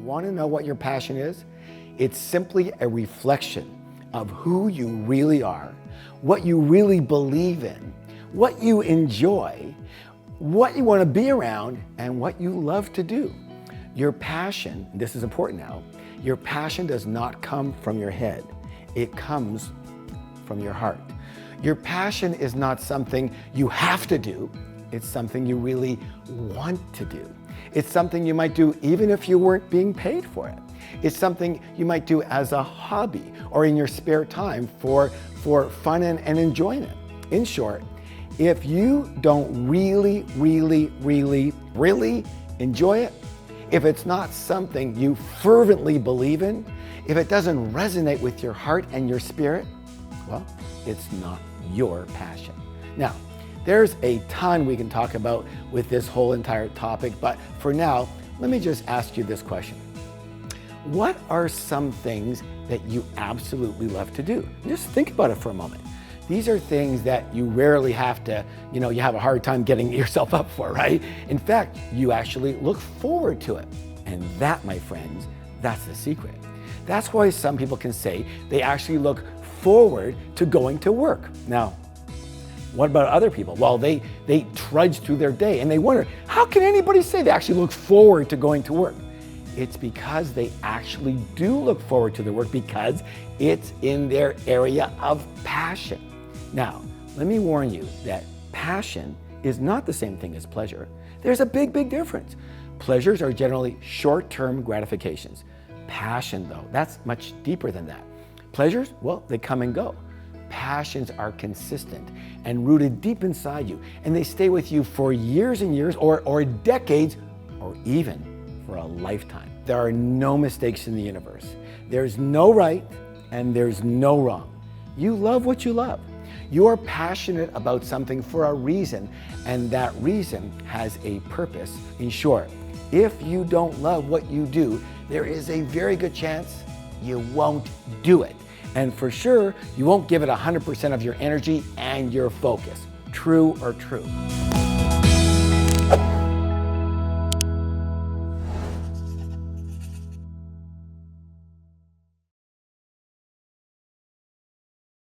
Want to know what your passion is? It's simply a reflection of who you really are, what you really believe in, what you enjoy, what you want to be around, and what you love to do. Your passion, this is important now, your passion does not come from your head. It comes from your heart. Your passion is not something you have to do. It's something you really want to do. It's something you might do even if you weren't being paid for it. It's something you might do as a hobby or in your spare time for fun and enjoyment. In short, if you don't really enjoy it, if it's not something you fervently believe in, if it doesn't resonate with your heart and your spirit, well, it's not your passion. Now, there's a ton we can talk about with this whole entire topic, but for now, let me just ask you this question. What are some things that you absolutely love to do? Just think about it for a moment. These are things that you rarely have to, you have a hard time getting yourself up for, right? In fact, you actually look forward to it. And that, my friends, that's the secret. That's why some people can say they actually look forward to going to work. Now, what about other people? Well, they trudge through their day and they wonder, how can anybody say they actually look forward to going to work? It's because they actually do look forward to their work because it's in their area of passion. Now, let me warn you that passion is not the same thing as pleasure. There's a big difference. Pleasures are generally short-term gratifications. Passion, though, that's much deeper than that. Pleasures, well, they come and go. Passions are consistent and rooted deep inside you, and they stay with you for years and years, or decades, or even for a lifetime. There are no mistakes in the universe. There's no right and there's no wrong. You love what you love. You are passionate about something for a reason, and that reason has a purpose. In short, if you don't love what you do, there is a very good chance you won't do it. And for sure, you won't give it 100% of your energy and your focus. True or true?